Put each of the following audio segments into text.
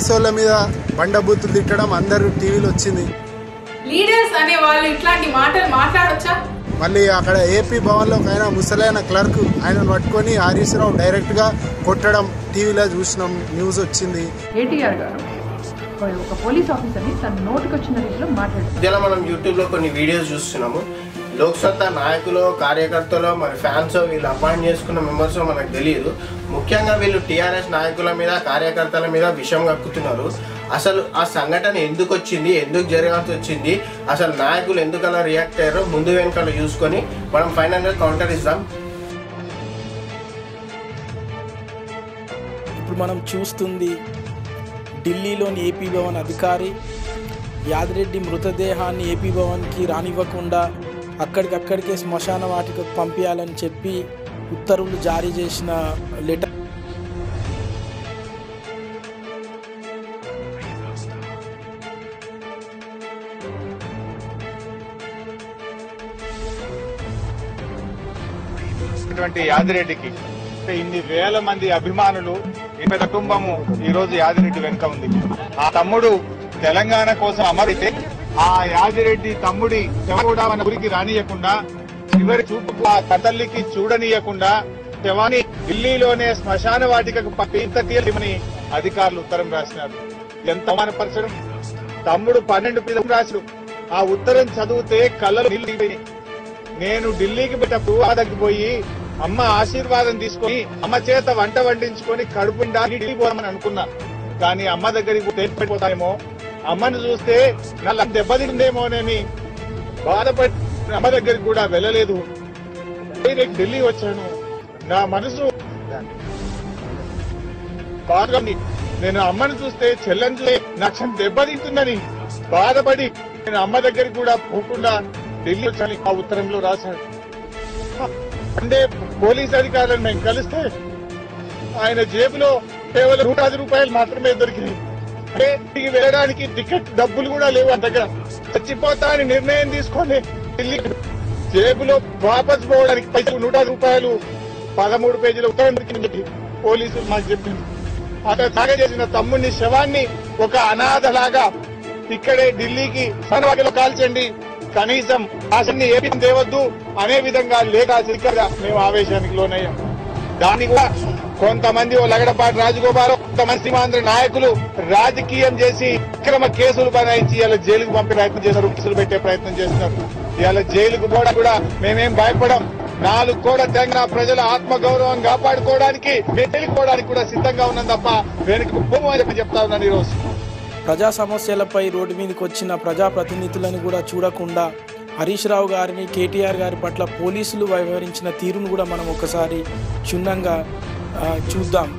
Police వాళ్ళ మీద బండబూతులు తిట్టడం అందరూ టీవీలో వచ్చింది. లీడర్స్ అనే వాళ్ళు ఇట్లాంటి మాటలు మాట్లాడొచ్చా? మళ్ళీ అక్కడ ఏపీ భవన్లో ఆయన ముసలైన క్లర్క్ ఆయనను పట్టుకొని హరీష్ రావు డైరెక్ట్గా కొట్టడం టీవీలో చూసినాం, న్యూస్ వచ్చింది. కేటీఆర్ గారు ఒక పోలీస్ ఆఫీసర్ని తన నోటికి వచ్చిన రీతిలో మాట్లాడారు. ఇదిలా మనం యూట్యూబ్లో కొన్ని వీడియోస్ చూస్తున్నాము. లోక్సత్తా నాయకులు, కార్యకర్తలు, మరి ఫ్యాన్స్ వీళ్ళు అపాయింట్ చేసుకున్న మెంబర్స్ మనకు తెలియదు. ముఖ్యంగా వీళ్ళు టీఆర్ఎస్ నాయకుల మీద, కార్యకర్తల మీద విషం కక్కుతున్నారు. అసలు ఆ సంఘటన ఎందుకు వచ్చింది, ఎందుకు జరగాల్సి వచ్చింది, అసలు నాయకులు ఎందుకు అలా రియాక్ట్ అయ్యారో ముందు వెనకాల చూసుకొని మనం ఫైనల్గా కౌంటర్ ఇద్దాం. ఇప్పుడు మనం చూస్తుంది ఢిల్లీలోని ఏపీ భవన్ అధికారి యాదిరెడ్డి మృతదేహాన్ని ఏపీ భవన్కి రానివ్వకుండా అక్కడికక్కడికే శ్మశాన వాటికకు పంపించాలని చెప్పి ఉత్తర్వులు జారీ చేసిన లెటర్. యాదిరెడ్డికి ఇన్ని వేల మంది అభిమానులు, ఈమె కుటుంబము ఈ రోజు యాదిరెడ్డి వెనుక ఉంది. ఆ తమ్ముడు తెలంగాణ కోసం అమరితే ఆ యాదిరెడ్డి తమ్ముడి కూడా మన ఊరికి రానియకుండా, చివరి చూపుకు ఆ తల్లికి చూడనీయకుండా శవాన్ని ఢిల్లీలోనే శ్మశాన వాటికకు పంపించమని అధికారులు ఉత్తరం రాసినారు. ఎంత అవమానపరచడం! తమ్ముడు 12 పిల్లలు రాశాడు. ఆ ఉత్తరం చదివితే కళ్ళలో నీళ్ళు. నేను ఢిల్లీకి పెట్టప్పుడు ఆదకి పోయి అమ్మ ఆశీర్వాదం తీసుకొని అమ్మ చేత వంట వండించుకొని కడుపు ఢిల్లీ పోదామని అనుకున్నా. కానీ అమ్మ దగ్గరికి తేలిపోతానేమో, అమ్మను చూస్తే నా దెబ్బతిందేమోనని బాధపడి అమ్మ దగ్గరికి కూడా వెళ్ళలేదు. ఢిల్లీ వచ్చాను. నా మనసు బాగా నేను అమ్మను చూస్తే చెల్లని చూస్తే నాకు దెబ్బతింటుందని బాధపడి నేను అమ్మ దగ్గరికి కూడా పోకుండా ఢిల్లీ వచ్చాను. ఆ ఉత్తరంలో రాశాడు. అంటే పోలీస్ అధికారులను మేము కలిస్తే ఆయన జేబులో కేవలం 110 రూపాయలు మాత్రమే దొరికినాయి. అంటే వెళ్ళడానికి టికెట్ డబ్బులు కూడా లేవు. అంత దగ్గర చచ్చిపోతా అని నిర్ణయం తీసుకొని ఢిల్లీ జేబులో వాపస్ పోవడానికి పైసలు 110 రూపాయలు 13 పేజీల ఉత్తరం దొరికింది పోలీసులు మాకు చెప్పింది. అక్కడ సాగ చేసిన తమ్ముడిని శవాన్ని ఒక అనాథలాగా ఇక్కడే ఢిల్లీకి సనవాగిలో కాల్చండి, కనీసం ఆశని ఏపీ తేవద్దు అనే విధంగా లేఖ మేము ఆవేశానికి లోనయ్యాం. దాన్ని కూడా కొంతమంది లగడపాటి రాజగోపాల్, కొంతమంది సీమాంధ్ర నాయకులు రాజకీయం చేసి అక్రమ కేసులు బనాయించి ఇలా జైలుకు పంపే ప్రయత్నం చేస్తున్నారు, కేసులు పెట్టే ప్రయత్నం చేస్తున్నారు. ఇలా జైలుకు పోవడం కూడా మేమేం భయపడం. 4 కోట్ల తెలంగాణ ప్రజల ఆత్మగౌరవం కాపాడుకోవడానికి వెళ్ళిపోవడానికి కూడా సిద్ధంగా ఉన్నాం తప్ప వెనక్కి పోమని చెప్తా ఉన్నాను. ఈరోజు ప్రజా సమస్యలపై రోడ్డు మీదకి వచ్చిన ప్రజాప్రతినిధులను కూడా చూడకుండా హరీష్ రావు గారిని, కేటీఆర్ గారి పట్ల పోలీసులు వ్యవహరించిన తీరును కూడా మనం ఒకసారి క్షుణ్ణంగా చూద్దాం.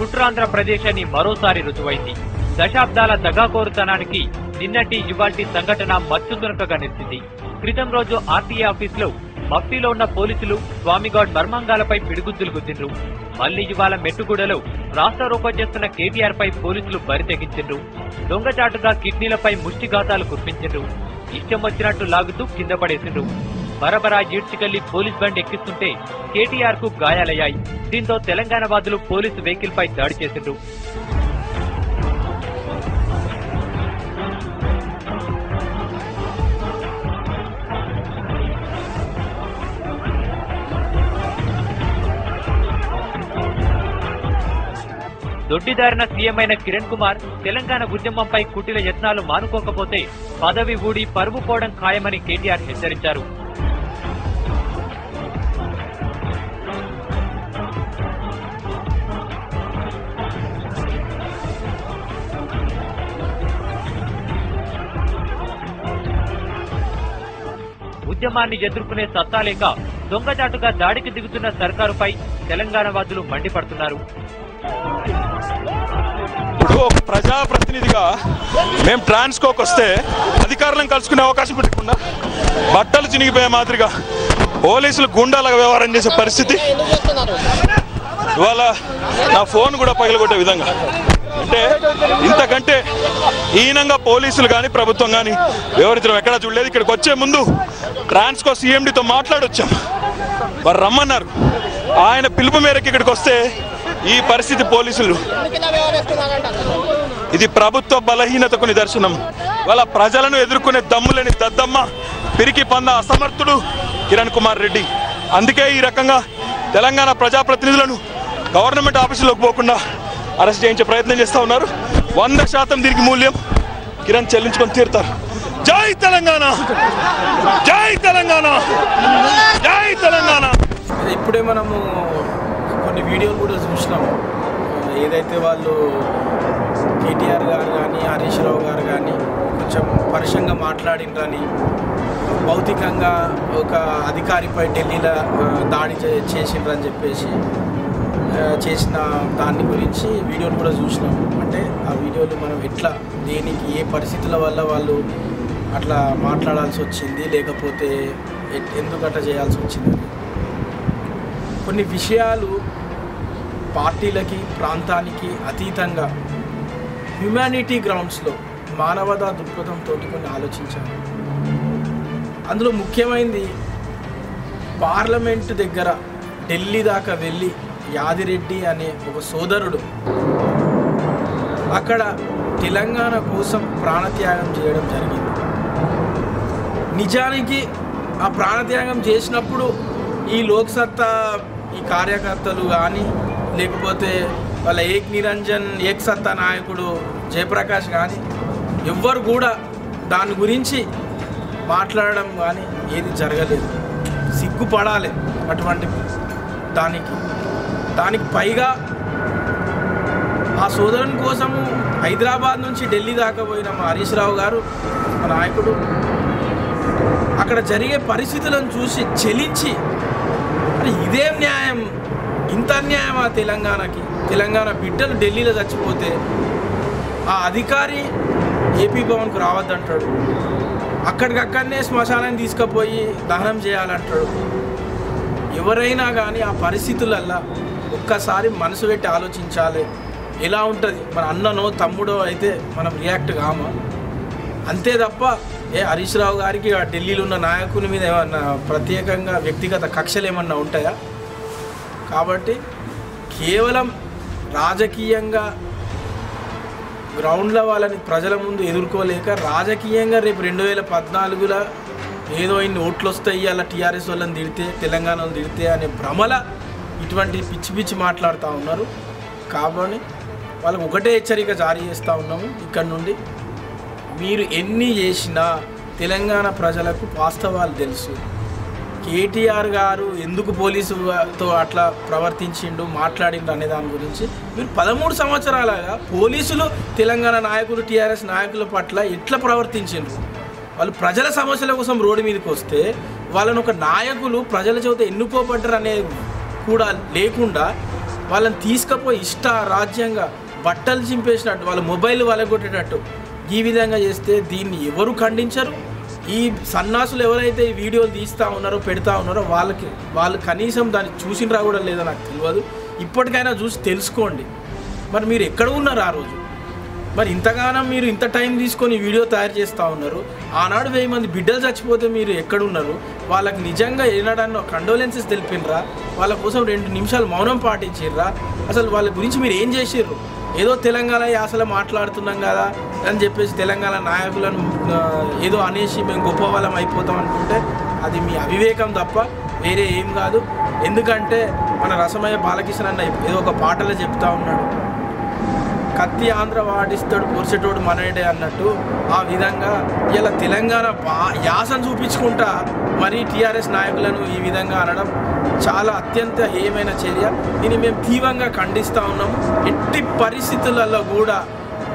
కుట్రాంధ్రప్రదేశ్ అని మరోసారి రుజువైంది. దశాబ్దాల దగాకోరుతనానికి నిన్నటి ఇవాల్టి సంఘటన మచ్చుతునకగా నిలిచింది. క్రితం రోజు ఆర్టీఏ ఆఫీసులో మఫ్టీలో ఉన్న పోలీసులు స్వామిగౌడ్ మర్మాంగాలపై పిడిగుద్దులు గుద్దిండ్రు. మళ్లీ ఇవాళ మెట్టుగూడలో రాష్ట్ర రోకో చేస్తున్న కేటీఆర్ పై పోలీసులు బరితెగించిండ్రు. దొంగచాటుగా కిడ్నీలపై ముష్టిఘాతాలు కుర్పించిండ్రు. ఇష్టం వచ్చినట్టు లాగుతూ కింద పడేసిండ్రు. బరబరా ఈడ్చికెళ్లి పోలీస్ బండి ఎక్కిస్తుంటే కేటీఆర్ కు గాయాలయ్యాయి. దీంతో తెలంగాణ వాదులు పోలీసు వెహికల్ పై దాడి చేసిండ్రు. దొడ్డిదారిన సీఎం అయిన కిరణ్ కుమార్ తెలంగాణ ఉద్యమంపై కుటిల యత్నాలు మానుకోకపోతే పదవి ఊడి పరువు పోవడం ఖాయమని కేటీఆర్ హెచ్చరించారు. ఉద్యమాన్ని ఎదుర్కొనే సత్తా లేక దొంగచాటుగా దాడికి దిగుతున్న సర్కారుపై తెలంగాణ వాదులు మండిపడుతున్నారు. ఇప్పుడు ఒక ప్రజాప్రతినిధిగా మేము ట్రాన్స్కోకి వస్తే అధికారులను కలుసుకునే అవకాశం పెట్టకుండా బట్టలు చినిగిపోయే మాదిరిగా పోలీసులు గుండాలుగా వ్యవహారం చేసే పరిస్థితి, ఇవాళ నా ఫోన్ కూడా పగిలగొట్టే విధంగా, అంటే ఇంతకంటే హీనంగా పోలీసులు కానీ ప్రభుత్వం కానీ వ్యవహరించడం ఎక్కడా చూడలేదు. ఇక్కడికి వచ్చే ముందు ట్రాన్స్కో సీఎండీతో మాట్లాడొచ్చాం, వారు రమ్మన్నారు. ఆయన పిలుపు మేరకు ఇక్కడికి వస్తే ఈ పరిస్థితి పోలీసులు, ఇది ప్రభుత్వ బలహీనతకు నిదర్శనం. వాళ్ళ ప్రజలను ఎదుర్కొనే దమ్ములేని దద్దమ్మ, పిరికి పంద అసమర్థుడు కిరణ్ కుమార్ రెడ్డి. అందుకే ఈ రకంగా తెలంగాణ ప్రజాప్రతినిధులను గవర్నమెంట్ ఆఫీసులోకి పోకుండా అరెస్ట్ చేయించే ప్రయత్నం చేస్తూ ఉన్నారు. 100% దీనికి మూల్యం కిరణ్ చెల్లించుకొని తీరుతారు. జై తెలంగాణ, జై తెలంగాణ, జై తెలంగాణ. ఇప్పుడే మనము కొన్ని వీడియోలు కూడా చూసినాము. ఏదైతే వాళ్ళు కేటీఆర్ గారు కానీ హరీష్ రావు గారు కానీ కొంచెం పరుషంగా మాట్లాడిండ్రని, భౌతికంగా ఒక అధికారిపై ఢిల్లీలో దాడి చేసిండ్రని చెప్పేసి చేసిన దాని గురించి వీడియోలు కూడా చూసినాము. అంటే ఆ వీడియోలు మనం ఎట్లా, దేనికి, ఏ పరిస్థితుల వల్ల వాళ్ళు అట్లా మాట్లాడాల్సి వచ్చింది, లేకపోతే ఎందుకు అట్లా చేయాల్సి వచ్చింది. కొన్ని విషయాలు పార్టీలకి ప్రాంతానికి అతీతంగా హ్యుమానిటీ గ్రౌండ్స్లో మానవతా దృక్పథంతో కొన్ని ఆలోచించాలి. అందులో ముఖ్యమైనది పార్లమెంటు దగ్గర ఢిల్లీ దాకా వెళ్ళి యాదిరెడ్డి అనే ఒక సోదరుడు అక్కడ తెలంగాణ కోసం ప్రాణత్యాగం చేయడం జరిగింది. నిజానికి ఆ ప్రాణత్యాగం చేసినప్పుడు ఈ లోక్సత్తా ఈ కార్యకర్తలు కానీ, లేకపోతే వాళ్ళ ఏక్ సత్తా నాయకుడు జయప్రకాష్ కానీ ఎవ్వరు కూడా దాని గురించి మాట్లాడడం కానీ ఏది జరగలేదు. సిగ్గుపడాలి అటువంటి దానికి పైగా ఆ సోదరుని కోసము హైదరాబాద్ నుంచి ఢిల్లీ దాకా పోయిన మా హరీష్ రావు గారు, మా నాయకుడు, అక్కడ జరిగే పరిస్థితులను చూసి చెలించి ఇదేం న్యాయం, ఇంత అన్యాయమా తెలంగాణకి, తెలంగాణ బిడ్డలు ఢిల్లీలో చచ్చిపోతే ఆ అధికారి ఏపీ భవన్కు రావద్దంటాడు, అక్కడికక్కడనే శ్మశానాన్ని తీసుకుపోయి దహనం చేయాలంటాడు. ఎవరైనా కానీ ఆ పరిస్థితులల్లో ఒక్కసారి మనసు పెట్టి ఆలోచించాలి. ఎలా ఉంటుంది, మన అన్ననో తమ్ముడో అయితే మనం రియాక్ట్ కామా, అంతే తప్ప హరీష్ రావు గారికి ఆ ఢిల్లీలో ఉన్న నాయకుని మీద ఏమన్నా ప్రత్యేకంగా వ్యక్తిగత కక్షలు ఏమన్నా ఉంటాయా? కాబట్టి కేవలం రాజకీయంగా గ్రౌండ్లో వాళ్ళని ప్రజల ముందు ఎదుర్కోలేక రాజకీయంగా రేపు 2014లో ఏదో ఇన్ని ఓట్లు వస్తాయి అలా టీఆర్ఎస్ వాళ్ళని తిడితే, తెలంగాణను తిడితే అనే భ్రమల ఇటువంటి పిచ్చి మాట్లాడుతూ ఉన్నారు. కాబట్టి వాళ్ళకు ఒకటే హెచ్చరిక జారీ చేస్తూ ఉన్నాము, ఇక్కడ నుండి మీరు ఎన్ని చేసినా తెలంగాణ ప్రజలకు వాస్తవాలు తెలుసు. కేటీఆర్ గారు ఎందుకు పోలీసుతో అట్లా ప్రవర్తించిండు, మాట్లాడిండు అనే దాని గురించి మీరు 13 సంవత్సరాలుగా పోలీసులు తెలంగాణ నాయకులు టీఆర్ఎస్ నాయకుల పట్ల ఎట్లా ప్రవర్తించిండ్రు. వాళ్ళు ప్రజల సమస్యల కోసం రోడ్డు మీదకి వస్తే వాళ్ళని ఒక నాయకులు ప్రజల చేత ఎన్నుకోబడ్డారు అనేది కూడా లేకుండా వాళ్ళని తీసుకుపోయి రాజ్యంగా బట్టలు చింపేసినట్టు, వాళ్ళ మొబైల్ వాళ్ళగొట్టేటట్టు ఈ విధంగా చేస్తే దీన్ని ఎవరు ఖండించరు. ఈ సన్నాసులు ఎవరైతే ఈ వీడియోలు తీస్తూ ఉన్నారో పెడతా ఉన్నారో వాళ్ళు కనీసం దాన్ని చూసినరా కూడా లేదో నాకు తెలియదు. ఇప్పటికైనా చూసి తెలుసుకోండి. మరి మీరు ఎక్కడ ఉన్నారు ఆ రోజు? మరి ఇంతగానం మీరు ఇంత టైం తీసుకొని వీడియో తయారు చేస్తూ ఉన్నారు. ఆనాడు 1000 మంది బిడ్డలు చచ్చిపోతే మీరు ఎక్కడున్నారు? వాళ్ళకి నిజంగా ఏనాడన్నా కండోలెన్సెస్ తెలిపినరా? వాళ్ళ కోసం 2 నిమిషాలు మౌనం పాటించిర్రా? అసలు వాళ్ళ గురించి మీరు ఏం చేసిర్రు? ఏదో తెలంగాణ యాసలో మాట్లాడుతున్నాం కదా అని చెప్పేసి తెలంగాణ నాయకులను ఏదో అనేసి మేము గొప్ప వాళ్ళం అయిపోతాం అనుకుంటే అది మీ అవివేకం తప్ప వేరే ఏం కాదు. ఎందుకంటే మన రసమయ్య బాలకృష్ణ అన్న ఏదో ఒక పాటలో చెప్తా ఉన్నాడు, కత్తి ఆంధ్ర వాడిస్తాడు పొరిసేటోడు మనడే అన్నట్టు. ఆ విధంగా ఇలా తెలంగాణ యాసను చూపించుకుంటా మరి టీఆర్ఎస్ నాయకులను ఈ విధంగా అనడం చాలా అత్యంత హేయమైన చర్య. దీన్ని మేము తీవ్రంగా ఖండిస్తూ ఉన్నాము. ఎట్టి పరిస్థితులలో కూడా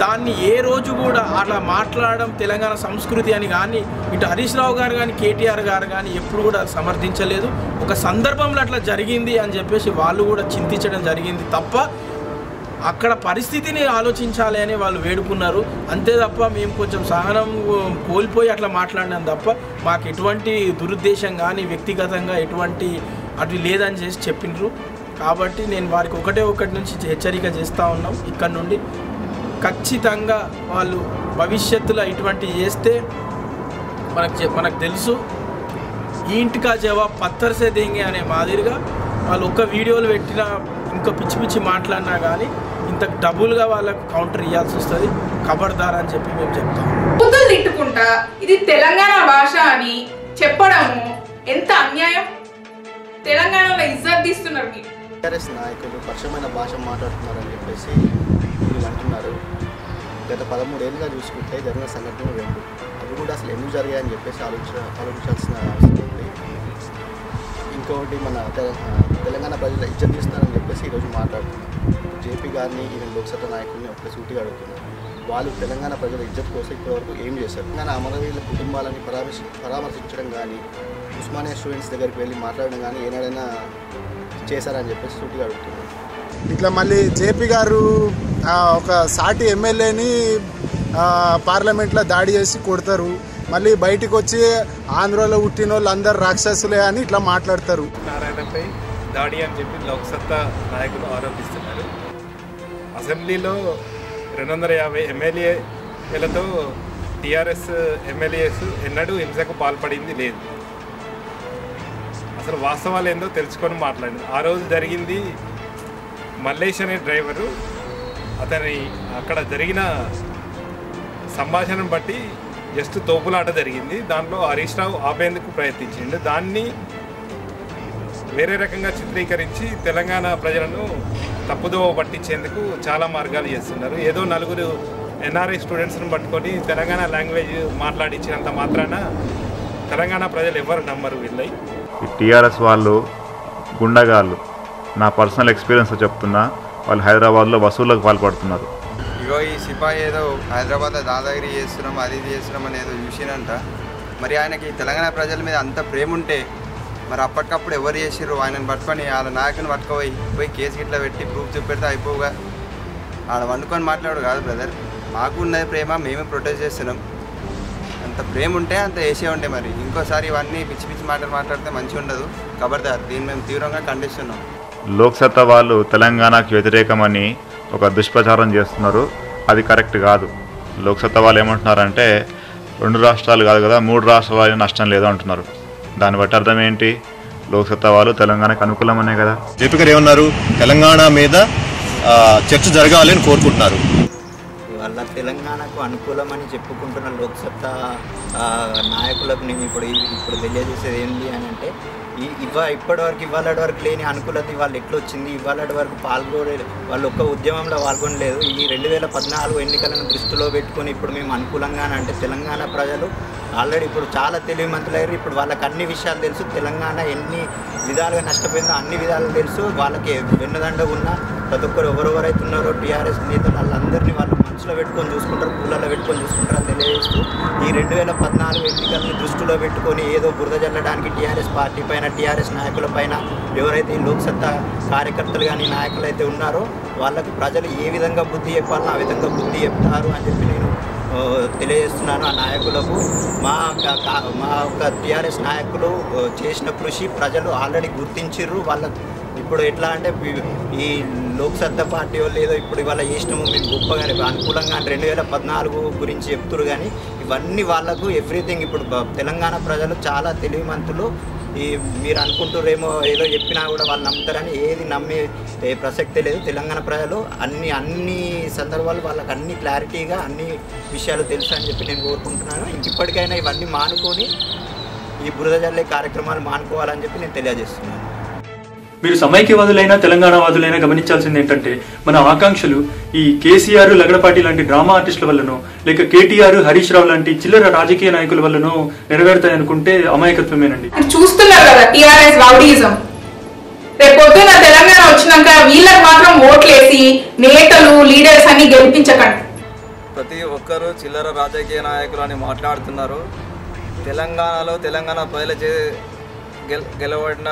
దాన్ని ఏ రోజు కూడా అట్లా మాట్లాడడం తెలంగాణ సంస్కృతి అని కానీ ఇటు హరీష్ రావు గారు కానీ కేటీఆర్ గారు కానీ ఎప్పుడు కూడా సమర్థించలేదు. ఒక సందర్భంలో అట్లా జరిగింది అని చెప్పేసి వాళ్ళు కూడా చింతించడం జరిగింది తప్ప అక్కడ పరిస్థితిని ఆలోచించాలి అని వాళ్ళు వేడుకున్నారు. అంతే తప్ప మేము కొంచెం సహనం కోల్పోయి అట్లా మాట్లాడినాం తప్ప మాకు ఎటువంటి దురుద్దేశం కానీ వ్యక్తిగతంగా ఎటువంటి అటు లేదని చేసి చెప్పిండ్రు. కాబట్టి నేను వారికి ఒకటి నుంచి హెచ్చరిక చేస్తూ ఉన్నాం. ఇక్కడ నుండి ఖచ్చితంగా వాళ్ళు భవిష్యత్తులో ఇటువంటి చేస్తే మనకు తెలుసు ఇంటికా జవాబు పత్తర్సే దేంగే అనే మాదిరిగా వాళ్ళు ఒక్క వీడియోలు పెట్టినా ఇంకా పిచ్చి మాట్లాడినా కానీ ఇంత డబుల్గా వాళ్ళకు కౌంటర్ ఇవ్వాల్సి వస్తుంది. ఖబర్దార్ అని చెప్పి మేము చెప్తాం. బూతులు తిట్టుకుంటా ఇది తెలంగాణ భాష అని చెప్పడము ఎంత అన్యాయం. తెలంగాణలో ఇజ్జత్ తీస్తున్నారు. మీరు టీఆర్ఎస్ నాయకులు పరుషమైన భాష మాట్లాడుతున్నారని చెప్పేసి వీళ్ళు అంటున్నారు. గత 13 ఏళ్ళుగా చూసుకుంటే జరిగిన సంఘటనలు 2 అవి కూడా అసలు ఎందుకు జరిగాయని చెప్పేసి ఆలోచించాల్సిన అవసరం ఉంది. ఇంకొకటి మన తెలంగాణ ప్రజలు ఇజ్జత్ తీస్తున్నారని చెప్పేసి ఈరోజు మాట్లాడుతున్నారు. జేపీ గారిని ఈవెన్ లోక్సభ నాయకుల్ని ఒక్క సూటిగా అడుగుతున్నారు. వాళ్ళు తెలంగాణ ప్రజల ఇజ్జత్ కోసం ఇప్పటివరకు ఏం చేశారు? తెలంగాణ అమరవీరుల కుటుంబాలని పరామర్శించడం కానీ ఉస్మానియా స్టూడెంట్స్ దగ్గరికి వెళ్ళి మాట్లాడడం కానీ ఏనాడైనా చేశారని చెప్పేసి సూటిగా అడుగుతున్నారు. ఇట్లా మళ్ళీ జేపీ గారు ఒక సాటి ఎమ్మెల్యేని పార్లమెంట్లో దాడి చేసి కొడతారు. మళ్ళీ బయటకు వచ్చి ఆంధ్రలో పుట్టిన వాళ్ళు అందరు రాక్షసులే అని ఇట్లా మాట్లాడతారు. నారాయణపై దాడి అని చెప్పి లోక్సత్తా నాయకులు ఆరోపిస్తున్నారు. అసెంబ్లీలో 250 ఎమ్మెల్యేలతో టీఆర్ఎస్ ఎమ్మెల్యేస్ ఎన్నడూ హింసకు పాల్పడింది లేదు. అసలు వాస్తవాలు ఏందో తెలుసుకొని మాట్లాడింది. ఆ రోజు జరిగింది మల్లేష్ అనే డ్రైవరు అతని అక్కడ జరిగిన సంభాషణను బట్టి జస్ట్ తోపులాట జరిగింది. దాంట్లో హరీష్ రావు ఆపేందుకు ప్రయత్నించిండు. దాన్ని వేరే రకంగా చిత్రీకరించి తెలంగాణ ప్రజలను తప్పుదోవ పట్టించేందుకు చాలా మార్గాలు చేస్తున్నారు. ఏదో 4 ఎన్ఆర్ఐ స్టూడెంట్స్ను పట్టుకొని తెలంగాణ లాంగ్వేజ్ మాట్లాడించినంత మాత్రాన తెలంగాణ ప్రజలు ఎవరు నమ్మరు. వీళ్ళై టీఆర్ఎస్ వాళ్ళు గుండగాళ్ళు. నా పర్సనల్ ఎక్స్పీరియన్స్ చెప్తున్నా, వాళ్ళు హైదరాబాద్లో వసూళ్ళకు పాల్పడుతున్నారు. ఇగో ఈ సిపాయి ఏదో హైదరాబాద్లో దాదాగిరి చేస్తున్నాం, అది చేస్తున్నాం అని ఏదో చూసినంట. మరి ఆయనకి తెలంగాణ ప్రజల మీద అంత ప్రేమ ఉంటే మరి అప్పటికప్పుడు ఎవరు చేసిర్రు? ఆయనను పట్టుకొని వాళ్ళ నాయకుని పట్టుకుపోయి కేసు గిట్లా పెట్టి ప్రూఫ్ చూపెడితే అయిపోగా ఆడ వండుకొని మాట్లాడు కాదు బ్రదర్. మాకు ఉన్నది ప్రేమ, మేమే ప్రొటెస్ట్ చేస్తున్నాం. అంత ప్రేమ ఉంటే అంత వేసే ఉంటే మరి ఇంకోసారి ఇవన్నీ పిచ్చి మాటలు మాట్లాడితే మంచిగా ఉండదు. ఖబర్దార్, దీన్ని మేము తీవ్రంగా ఖండిస్తున్నాం. లోక్సత్తా వాళ్ళు తెలంగాణకు వ్యతిరేకమని ఒక దుష్ప్రచారం చేస్తున్నారు. అది కరెక్ట్ కాదు. లోక్సత్తా వాళ్ళు ఏమంటున్నారంటే 2 రాష్ట్రాలు కాదు కదా 3 రాష్ట్రాలు నష్టం లేదు అంటున్నారు. దాన్ని బట్టి అర్థం ఏంటి? లోక్సత్తా వాళ్ళు తెలంగాణకు అనుకూలమనే కదా. జేపీ గారు ఏమన్నారు? తెలంగాణ మీద చర్చ జరగాలని కోరుకుంటున్నారు. వాళ్ళ తెలంగాణకు అనుకూలమని చెప్పుకుంటున్న లోక్సత్తా నాయకులకు నేను ఇప్పుడు తెలియజేసేది ఏంటి అని అంటే ఇప్పటివరకు ఇవాళ వరకు లేని అనుకూలత వాళ్ళు ఎట్లా వచ్చింది? ఇవాళ వరకు వాళ్ళు ఒక్క ఉద్యమంలో పాల్గొనలేదు. ఈ 2014 ఎన్నికలను దృష్టిలో పెట్టుకొని ఇప్పుడు మేము అనుకూలంగానే అంటే తెలంగాణ ప్రజలు ఆల్రెడీ ఇప్పుడు చాలా తెలివిమంతులయ్యారు. ఇప్పుడు వాళ్ళకి అన్ని విషయాలు తెలుసు. తెలంగాణ ఎన్ని విధాలుగా నష్టపోయిందో అన్ని విధాలు తెలుసు. వాళ్ళకి వెన్నుదండ ఉన్న ప్రతి ఒక్కరు ఎవరెవరైతే ఉన్నారో టీఆర్ఎస్ నేతలు వాళ్ళందరినీ వాళ్ళు మనసులో పెట్టుకొని చూసుకుంటారు, పూలలో పెట్టుకొని చూసుకుంటారు అని తెలియజేస్తూ ఈ 2014 ఎన్నికలను దృష్టిలో పెట్టుకొని ఏదో బురద జల్లడానికి టీఆర్ఎస్ పార్టీ పైన టీఆర్ఎస్ నాయకుల పైన ఎవరైతే ఈ లోక్సత్తా కార్యకర్తలు కానీ నాయకులు అయితే ఉన్నారో వాళ్ళకు ప్రజలు ఏ విధంగా బుద్ధి చెప్పాలో ఆ విధంగా బుద్ధి చెప్తారు అని చెప్పి నేను తెలియజేస్తున్నాను. ఆ నాయకులకు మా యొక్క టీఆర్ఎస్ నాయకులు చేసిన కృషి ప్రజలు ఆల్రెడీ గుర్తించిర్రు. వాళ్ళకు ఇప్పుడు ఎట్లా అంటే ఈ లోక్సత్తా పార్టీ వాళ్ళు ఏదో ఇప్పుడు ఇవాళ చేసినాము మేము గొప్పగానే అనుకూలంగా 2014 గురించి చెప్తున్నారు. కానీ ఇవన్నీ వాళ్ళకు ఎవ్రీథింగ్ ఇప్పుడు తెలంగాణ ప్రజలు చాలా తెలివిమంతులు. మీరు అనుకుంటారేమో ఏదో చెప్పినా కూడా వాళ్ళు నమ్ముతారని ఏది నమ్మే ప్రసక్తే లేదు. తెలంగాణ ప్రజలు అన్ని సందర్భాలు వాళ్ళకి అన్ని క్లారిటీగా అన్ని విషయాలు తెలుసు అని చెప్పి నేను కోరుకుంటున్నాను. ఇప్పటికైనా ఇవన్నీ మానుకొని ఈ బురద జల్లే కార్యక్రమాలు మానుకోవాలని చెప్పి నేను తెలియజేస్తున్నాను. మీరు సమైక్యవాదులైనా తెలంగాణవాదులైనా గమనించాల్సింది ఏంటంటే మన ఆకాంక్షలు ఈ కేసీఆర్ లగడపాటి లాంటి డ్రామా ఆర్టిస్టుల వల్లనో లేక కేటీఆర్ హరీష్ రావు లాంటి చిల్లర రాజకీయ నాయకుల వల్లనో నెరవేరుతాయనుకుంటే అమాయకత్వమేనండి. చూస్తున్నారు కదా టీఆర్ఎస్ రౌడీయిజం. రేపు పొద్దున తెలంగాణ వచ్చినాక వీళ్ళకి మాత్రం ఓట్లేసి నేతలు లీడర్స్ అన్ని గెలిపించకండి. ప్రతి ఒక్కరూ చిల్లర రాజకీయ నాయకులు అని మాట్లాడుతున్నారు. తెలంగాణలో తెలంగాణ ప్రజలచే గెలవడిన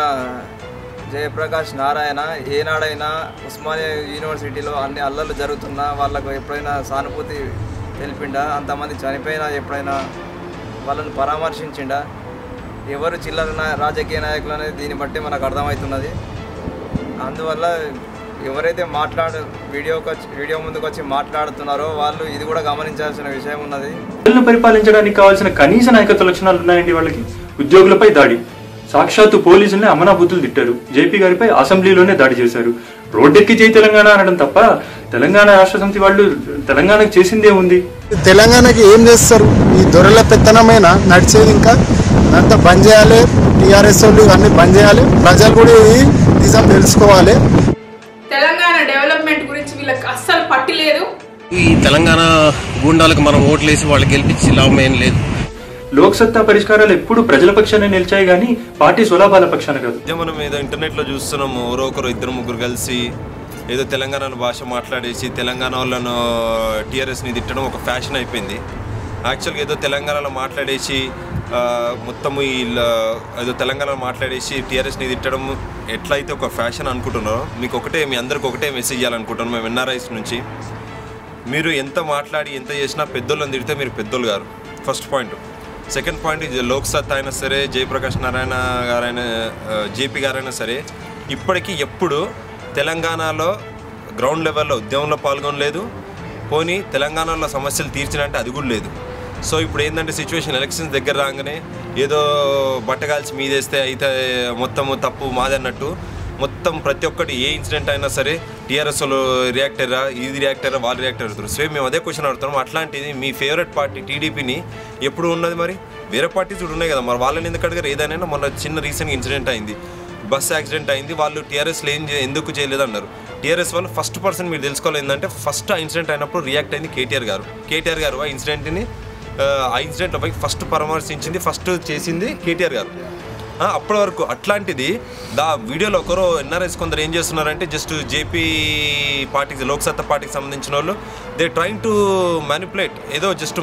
జయప్రకాష్ నారాయణ ఏనాడైనా ఉస్మానియా యూనివర్సిటీలో అన్ని అల్లర్లు జరుగుతున్నా వాళ్ళకు ఎప్పుడైనా సానుభూతి తెలిపిండా? అంతమంది చనిపోయినా ఎప్పుడైనా వాళ్ళని పరామర్శించిండా? ఎవరు చిల్లర రాజకీయ నాయకులు అనేది దీన్ని బట్టి మనకు అర్థమవుతున్నది. అందువల్ల ఎవరైతే వీడియో ముందుకు వచ్చి మాట్లాడుతున్నారో వాళ్ళు ఇది కూడా గమనించాల్సిన విషయం ఉన్నది. పరిపాలించడానికి కావాల్సిన కనీస నాయకత్వ లక్షణాలు ఉన్నాయండి వాళ్ళకి. ఉద్యోగులపై దాడి, సాక్షాత్తు పోలీసుల్ని అమనాబుద్ధులు తిట్టారు. జేపీ గారిపై అసెంబ్లీలోనే దాడి చేశారు. రోడ్డెక్కి జై తెలంగాణ అనడం తప్ప తెలంగాణ రాష్ట్ర సమితి వాళ్ళు తెలంగాణకు చేసిందే ఉంది. తెలంగాణకి ఏం చేస్తారు? ఈ దొరల పెత్తనమైన నడిచేది. ఇంకా అంతా బంద్ చేయాలి. టీఆర్ఎస్ వాళ్ళు అన్ని బంద్ చేయాలి. ప్రజలు కూడా ఈ నిజం తెలుసుకోవాలి. తెలంగాణ డెవలప్మెంట్ గురించి వీళ్ళకి అస్సలు పట్టి లేదు. ఈ తెలంగాణ గూండాలకు మనం ఓట్లేసి వాళ్ళు గెలిపించి లాభం ఏం లేదు. లోక్సత్తా పరిష్కారాలు ఎప్పుడు ప్రజల పక్షాన్ని నిలిచాయి కానీ పార్టీ స్వలాభాల పక్షాన కాదు. మనం ఏదో ఇంటర్నెట్లో చూస్తున్నాము, ఒకరు ఇద్దరు ముగ్గురు కలిసి ఏదో తెలంగాణ భాష మాట్లాడేసి తెలంగాణ వాళ్ళను టీఆర్ఎస్ని తిట్టడం ఒక ఫ్యాషన్ అయిపోయింది. యాక్చువల్గా ఏదో తెలంగాణలో మాట్లాడేసి మొత్తము ఏదో తెలంగాణలో మాట్లాడేసి టీఆర్ఎస్ని తిట్టడం ఎట్లయితే ఒక ఫ్యాషన్ అనుకుంటున్నారో మీ అందరికి ఒకటే మెసేజ్ ఇవ్వాలనుకుంటున్నాం మేము ఎన్ఆర్ఐస్ నుంచి. మీరు ఎంత మాట్లాడి ఎంత చేసినా పెద్దోళ్ళని తిడితే మీరు పెద్దోళ్ళు గారు, ఫస్ట్ పాయింట్. సెకండ్ పాయింట్, ఇది లోక్సత్తా అయినా సరే, జయప్రకాష్ నారాయణ గారైనా జేపీ గారైనా సరే ఇప్పటికీ ఎప్పుడు తెలంగాణలో గ్రౌండ్ లెవెల్లో ఉద్యమంలో పాల్గొనలేదు. పోనీ తెలంగాణలో సమస్యలు తీర్చినంటే అది కూడా లేదు. సో ఇప్పుడు ఏంటంటే సిచ్యువేషన్ ఎలక్షన్స్ దగ్గర రాగానే ఏదో బట్టగాల్చి మీదేస్తే అయితే మొత్తము తప్పు మాదన్నట్టు మొత్తం ప్రతి ఒక్కటి ఏ ఇన్సిడెంట్ అయినా సరే టీఆర్ఎస్ వాళ్ళు రియాక్ట్ అయ్యారా, ఇది రియాక్ట్ అయ్యారా, వాళ్ళు రియాక్ట్ అవుతారు. సో మేము అదే క్వశ్చన్ అడుగుతున్నాం. అట్లాంటిది మీ ఫేవరెట్ పార్టీ టీడీపీని ఎప్పుడు ఉన్నది? మరి వేరే పార్టీస్ కూడా ఉన్నాయి కదా, మరి వాళ్ళని ఎందుకు అడిగారు? ఏదైనా మొన్న చిన్న రీసెంట్గా ఇన్సిడెంట్ అయింది, బస్ యాక్సిడెంట్ అయింది, వాళ్ళు టీఆర్ఎస్లో ఎందుకు చేయలేదు అన్నారు. టీఆర్ఎస్ వాళ్ళు ఫస్ట్ పర్సన్ మీరు తెలుసుకోవాలి ఏంటంటే ఫస్ట్ ఆ ఇన్సిడెంట్ అయినప్పుడు రియాక్ట్ అయింది కేటీఆర్ గారు. ఆ ఇన్సిడెంట్పై ఫస్ట్ పరామర్శించింది, ఫస్ట్ చేసింది కేటీఆర్ గారు. అప్పటి వరకు అట్లాంటిది వీడియోలో ఒకరు ఎన్ఆర్ఎస్ కొందరు ఏం చేస్తున్నారంటే జస్ట్ జేపీ పార్టీకి లోక్సత్తా పార్టీకి సంబంధించిన వాళ్ళు దే ట్రైంగ్ టు మ్యానిపులేట్, ఏదో జస్ట్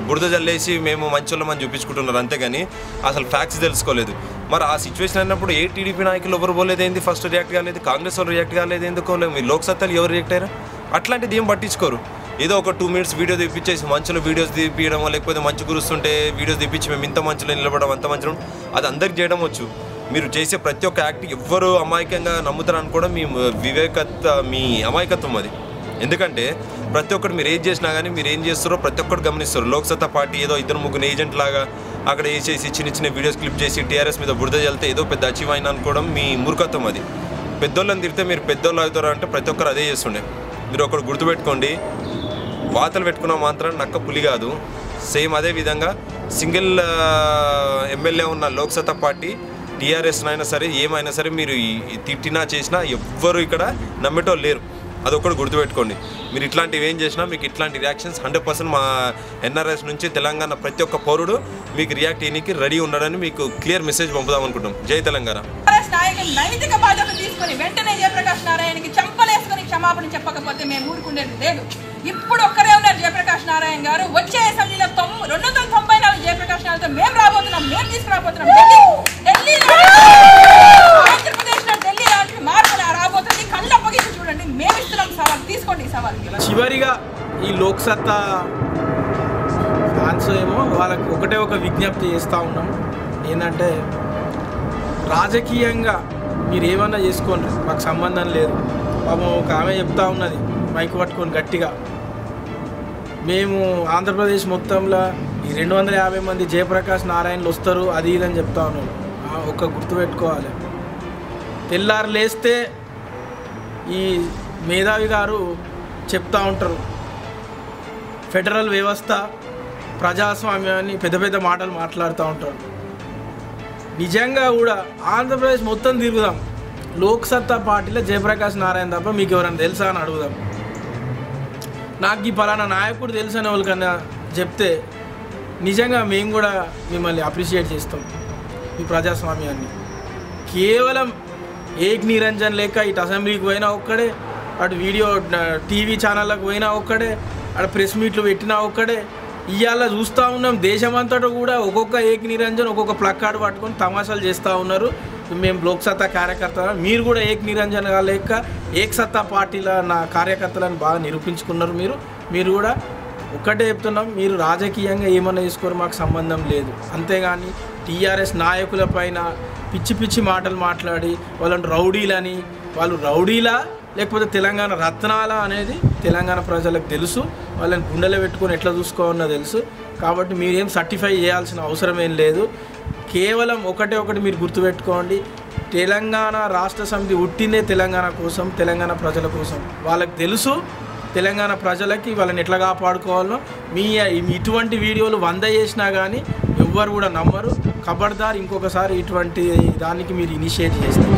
బురద జల్లేసి మేము మంచోళ్ళమని చూపించుకుంటున్నారు అంతేగాని అసలు ఫ్యాక్ట్స్ తెలుసుకోలేదు. మరి ఆ సిచ్యువేషన్ అయినప్పుడు ఏ టీడీపీ నాయకులు ఎవరు పోలేదేంది, ఫస్ట్ రియాక్ట్ కాలేదు, కాంగ్రెస్ వాళ్ళు రియాక్ట్ కాలేదు, ఎందుకో మీ లోక్సత్తాలు ఎవరు రియాక్ట్ అయ్యారు? అట్లాంటిది ఏం పట్టించుకోరు. ఏదో ఒక 2 minutes వీడియో తెప్పించేసి మంచులో వీడియోస్ తీపియడం, లేకపోతే మంచు కురుస్తుంటే వీడియోస్ తెప్పించి మేము ఇంత మంచులో నిలబడడం, అంత మంచులో అది అందరికి చేయడం వచ్చు. మీరు చేసే ప్రతి ఒక్క యాక్ట్ ఎవ్వరు అమాయకంగా నమ్ముతారు అనుకోవడం మీ అమాయకత్వం అది. ఎందుకంటే ప్రతి ఒక్కటి మీరు ఏం చేసినా కానీ మీరు ఏం చేస్తారో ప్రతి ఒక్కటి గమనిస్తారు. లోక్సత్తా పార్టీ ఏదో 2-3 ఏజెంట్ లాగా అక్కడ వేసేసి చిన్న వీడియోస్ క్లిప్ చేసి టీఆర్ఎస్ మీద బురద చల్లితే ఏదో పెద్ద అచీవ్ అయినా అనుకోవడం మీ మూర్ఖత్వం అది. పెద్దోళ్ళని తిడితే మీరు పెద్దోళ్ళు అవుతారు అంటే ప్రతి ఒక్కరు అదే చేస్తుండే. మీరు ఒకటి గుర్తుపెట్టుకోండి, వాతలు పెట్టుకున్న మాత్రం నక్క పులి కాదు. సేమ్ అదే విధంగా సింగిల్ ఎమ్మెల్యే ఉన్న లోక్సత్తా పార్టీ టీఆర్ఎస్ అయినా సరే ఏమైనా సరే మీరు తిట్టినా చేసినా ఎవ్వరు ఇక్కడ నమ్మేటోళ్ళు లేరు. అదొకటి గుర్తుపెట్టుకోండి. మీరు ఇట్లాంటివి ఏం చేసినా మీకు ఇట్లాంటి రియాక్షన్స్ 100% మా ఎన్ఆర్ఎస్ నుంచి తెలంగాణ ప్రతి ఒక్క పౌరుడు మీకు రియాక్ట్ చేయడానికి రెడీ ఉన్నాడని మీకు క్లియర్ మెసేజ్ పంపుదాం అనుకుంటాం. జై తెలంగాణ. నైతిక బాధ్యత తీసుకొని వెంటనే జయప్రకాష్ నారాయణకి చంపలేసుకొని క్షమాపణ చెప్పకపోతే మేము ఊరుకునేది లేదు. ఇప్పుడు ఒక్కరే ఉన్నారు జయప్రకాష్ నారాయణ గారు. వచ్చే అసెంబ్లీలో 294 జయప్రకాష్ నారాయణతో మేము రాబోతున్నాం, మేము తీసుకురాబోతున్నాం. ఆంధ్రప్రదేశ్ లో ఢిల్లీ లాంటి మార్పు రాబోతుంది. కళ్ళ పగిసి చూడండి, మేము ఇస్తున్నాం సవాల్, తీసుకోండి ఈ సవాల్. చివరిగా ఈ లోక్సత్తా ఫ్యాన్స్ ఏమో వాళ్ళకి ఒకటే ఒక విజ్ఞప్తి చేస్తూ ఉన్నాం. ఏంటంటే రాజకీయంగా మీరు ఏమన్నా చేసుకోండి, మాకు సంబంధం లేదు. పాపం ఒక ఆమె చెప్తా ఉన్నది మైకు పట్టుకొని గట్టిగా, మేము ఆంధ్రప్రదేశ్ మొత్తంలో ఈ 250 మంది జయప్రకాష్ నారాయణలు వస్తారు అది ఇదని చెప్తా ఉన్నాడు. ఒక గుర్తుపెట్టుకోవాలి, తెల్లారు లేస్తే ఈ మేధావి గారు చెప్తా ఉంటారు ఫెడరల్ వ్యవస్థ, ప్రజాస్వామ్యాన్ని పెద్ద పెద్ద మాటలు మాట్లాడుతూ ఉంటారు. నిజంగా కూడా ఆంధ్రప్రదేశ్ మొత్తం తిరుగుదాం, లోక్సత్తా పార్టీలో జయప్రకాష్ నారాయణ తప్ప మీకు ఎవరైనా తెలుసా అని అడుగుదాం. నాకు ఈ పలానా నాయకుడు తెలుసని వాళ్ళకన్నా చెప్తే నిజంగా మేము కూడా మిమ్మల్ని అప్రిషియేట్ చేస్తాం. ఈ ప్రజాస్వామ్యాన్ని కేవలం ఏక్ నిరంజన్ లేక ఇటు అసెంబ్లీకి పోయినా ఒక్కడే, అటు వీడియో టీవీ ఛానళ్ళకు పోయినా ఒక్కడే, అక్కడ ప్రెస్ మీట్లు పెట్టినా ఒక్కడే. ఇవాళ చూస్తూ ఉన్నాం దేశమంతటా కూడా ఒక్కొక్క ఏక్ నిరంజన్ ఒక్కొక్క ప్లక్కార్డు పట్టుకొని తమాషాలు చేస్తూ ఉన్నారు. మేము లోక్సత్తా కార్యకర్తలు, మీరు కూడా ఏక్ నిరంజన్గా లేక ఏక్ సత్తా పార్టీల నా కార్యకర్తలను బాగా నిరూపించుకున్నారు. మీరు కూడా ఒక్కటే చెప్తున్నాం, మీరు రాజకీయంగా ఏమన్నా చేసుకోరు, మాకు సంబంధం లేదు. అంతేగాని టీఆర్ఎస్ నాయకుల పైన పిచ్చి పిచ్చి మాటలు మాట్లాడి వాళ్ళని రౌడీలని, వాళ్ళు రౌడీలా లేకపోతే తెలంగాణ రత్నాల అనేది తెలంగాణ ప్రజలకు తెలుసు. వాళ్ళని గుండెలో పెట్టుకొని ఎట్లా చూసుకోవాలన్నా తెలుసు. కాబట్టి మీరేం సర్టిఫై చేయాల్సిన అవసరం ఏం లేదు. కేవలం ఒకటి మీరు గుర్తుపెట్టుకోండి, తెలంగాణ రాష్ట్ర సమితి ఉట్టిందే తెలంగాణ కోసం, తెలంగాణ ప్రజల కోసం. వాళ్ళకి తెలుసు తెలంగాణ ప్రజలకి వాళ్ళని ఎట్లా కాపాడుకోవాలో. మీ ఇటువంటి వీడియోలు 100 చేసినా కానీ ఎవ్వరు కూడా నమ్మరు. ఖబర్దార్ ఇంకొకసారి ఇటువంటి దానికి మీరు ఇనిషియేట్ చేస్తారు.